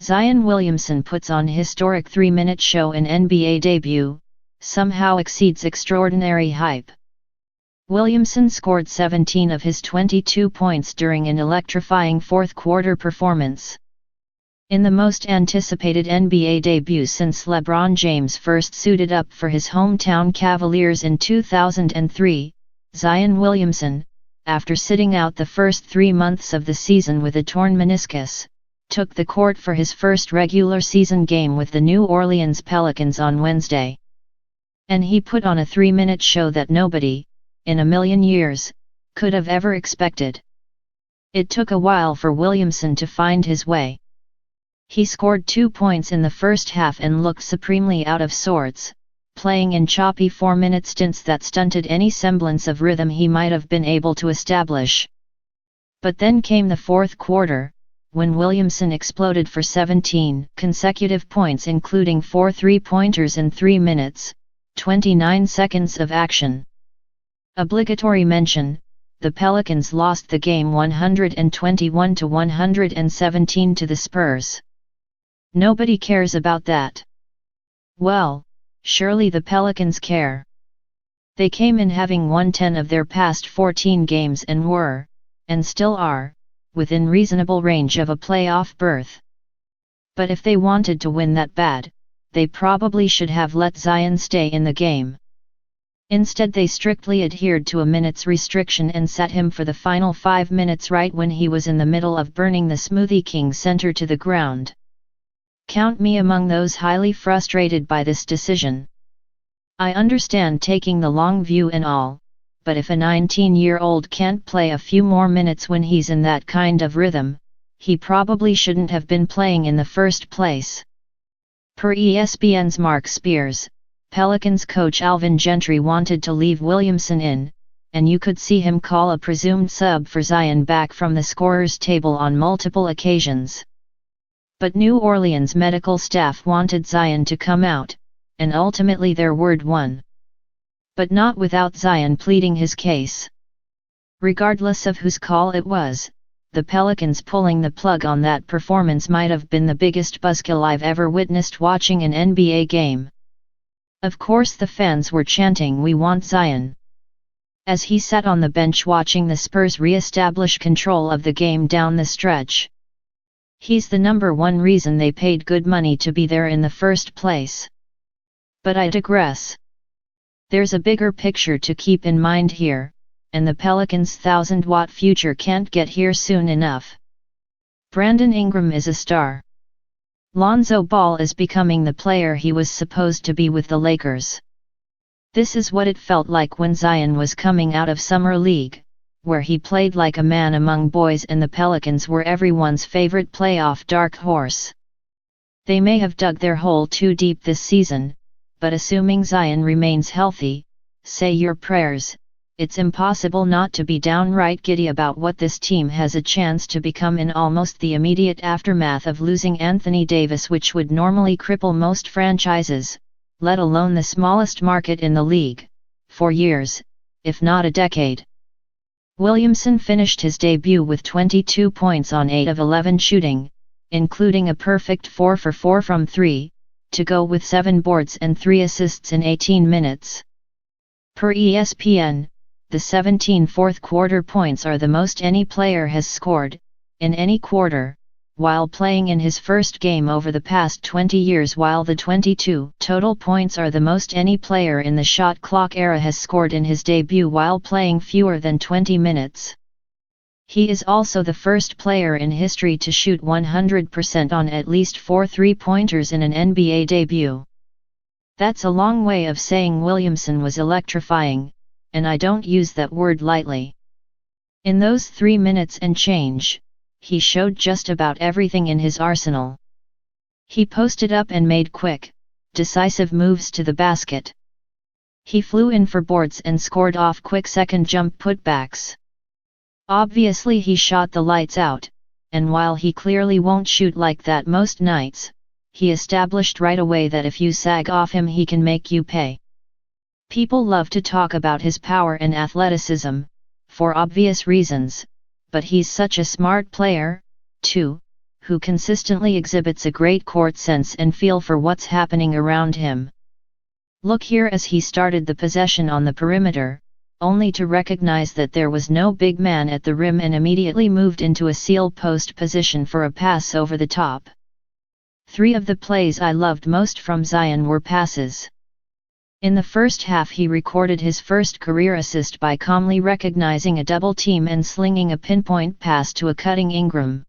Zion Williamson puts on historic 3-minute show in NBA debut, somehow exceeds extraordinary hype. Williamson scored 17 of his 22 points during an electrifying fourth-quarter performance. In the most anticipated NBA debut since LeBron James first suited up for his hometown Cavaliers in 2003, Zion Williamson, after sitting out the first 3 months of the season with a torn meniscus, took the court for his first regular season game with the New Orleans Pelicans on Wednesday. And he put on a 3-minute show that nobody, in a million years, could have ever expected. It took a while for Williamson to find his way. He scored 2 points in the first half and looked supremely out of sorts, playing in choppy 4-minute stints that stunted any semblance of rhythm he might have been able to establish. But then came the fourth quarter, when Williamson exploded for 17 consecutive points, including 4 3-pointers in 3 minutes, 29 seconds of action. Obligatory mention: the Pelicans lost the game 121-117 to the Spurs. Nobody cares about that. Well, surely the Pelicans care. They came in having won 10 of their past 14 games and were, and still are, within reasonable range of a playoff berth. But if they wanted to win that bad, they probably should have let Zion stay in the game. Instead they strictly adhered to a minutes restriction and sat him for the final 5 minutes right when he was in the middle of burning the Smoothie King center to the ground. Count me among those highly frustrated by this decision. I understand taking the long view and all, but if a 19-year-old can't play a few more minutes when he's in that kind of rhythm, he probably shouldn't have been playing in the first place. Per ESPN's Mark Spears, Pelicans coach Alvin Gentry wanted to leave Williamson in, and you could see him call a presumed sub for Zion back from the scorer's table on multiple occasions. But New Orleans medical staff wanted Zion to come out, and ultimately their word won. But not without Zion pleading his case. Regardless of whose call it was, the Pelicans pulling the plug on that performance might have been the biggest buzzkill I've ever witnessed watching an NBA game. Of course the fans were chanting "We want Zion," as he sat on the bench watching the Spurs re-establish control of the game down the stretch. He's the number one reason they paid good money to be there in the first place. But I digress. There's a bigger picture to keep in mind here, and the Pelicans' 1,000-watt future can't get here soon enough. Brandon Ingram is a star. Lonzo Ball is becoming the player he was supposed to be with the Lakers. This is what it felt like when Zion was coming out of Summer League, where he played like a man among boys and the Pelicans were everyone's favorite playoff dark horse. They may have dug their hole too deep this season, but assuming Zion remains healthy, say your prayers. It's impossible not to be downright giddy about what this team has a chance to become in almost the immediate aftermath of losing Anthony Davis, which would normally cripple most franchises, let alone the smallest market in the league, for years, if not a decade. Williamson finished his debut with 22 points on 8 of 11 shooting, including a perfect 4 for 4 from 3, to go with 7 boards and 3 assists in 18 minutes. Per ESPN, the 17 fourth-quarter points are the most any player has scored, in any quarter, while playing in his first game over the past 20 years, while the 22 total points are the most any player in the shot clock era has scored in his debut while playing fewer than 20 minutes. He is also the first player in history to shoot 100% on at least 4 3-pointers in an NBA debut. That's a long way of saying Williamson was electrifying, and I don't use that word lightly. In those 3 minutes and change, he showed just about everything in his arsenal. He posted up and made quick, decisive moves to the basket. He flew in for boards and scored off quick second jump putbacks. Obviously he shot the lights out, and while he clearly won't shoot like that most nights, he established right away that if you sag off him he can make you pay. People love to talk about his power and athleticism, for obvious reasons, but he's such a smart player, too, who consistently exhibits a great court sense and feel for what's happening around him. Look here as he started the possession on the perimeter, only to recognize that there was no big man at the rim and immediately moved into a seal post position for a pass over the top. 3 of the plays I loved most from Zion were passes. In the first half he recorded his first career assist by calmly recognizing a double team and slinging a pinpoint pass to a cutting Ingram.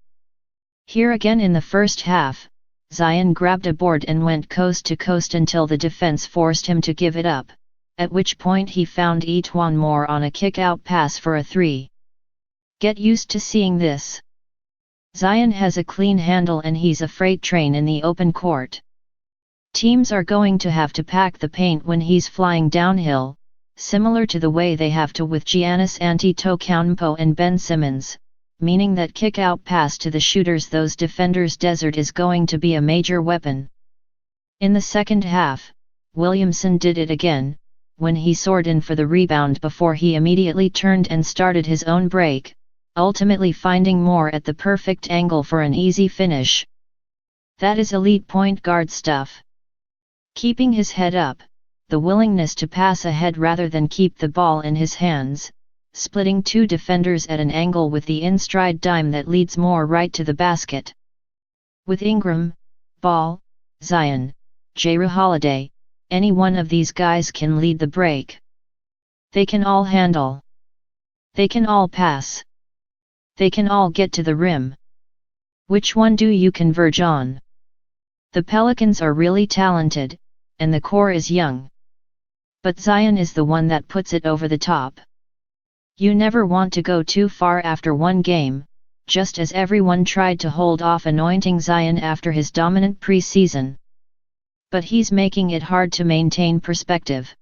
Here again in the first half, Zion grabbed a board and went coast to coast until the defense forced him to give it up, at which point he found Etuan Moore on a kick-out pass for a 3. Get used to seeing this. Zion has a clean handle and he's a freight train in the open court. Teams are going to have to pack the paint when he's flying downhill, similar to the way they have to with Giannis Antetokounmpo and Ben Simmons, meaning that kick-out pass to the shooters those defenders desert is going to be a major weapon. In the second half, Williamson did it again, when he soared in for the rebound before he immediately turned and started his own break, ultimately finding Moore at the perfect angle for an easy finish. That is elite point guard stuff. Keeping his head up, the willingness to pass ahead rather than keep the ball in his hands, splitting 2 defenders at an angle with the in-stride dime that leads Moore right to the basket. With Ingram, Ball, Zion, Jrue Holiday, any one of these guys can lead the break. They can all handle. They can all pass. They can all get to the rim. Which one do you converge on? The Pelicans are really talented, and the core is young. But Zion is the one that puts it over the top. You never want to go too far after one game, just as everyone tried to hold off anointing Zion after his dominant preseason. But he's making it hard to maintain perspective.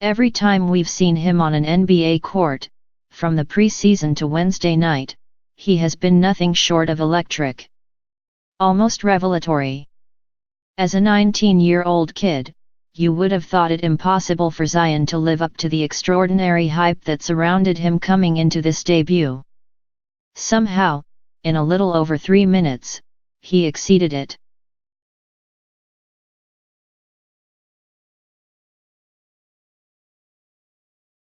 Every time we've seen him on an NBA court, from the preseason to Wednesday night, he has been nothing short of electric. Almost revelatory. As a 19-year-old kid, you would have thought it impossible for Zion to live up to the extraordinary hype that surrounded him coming into this debut. Somehow, in a little over 3 minutes, he exceeded it.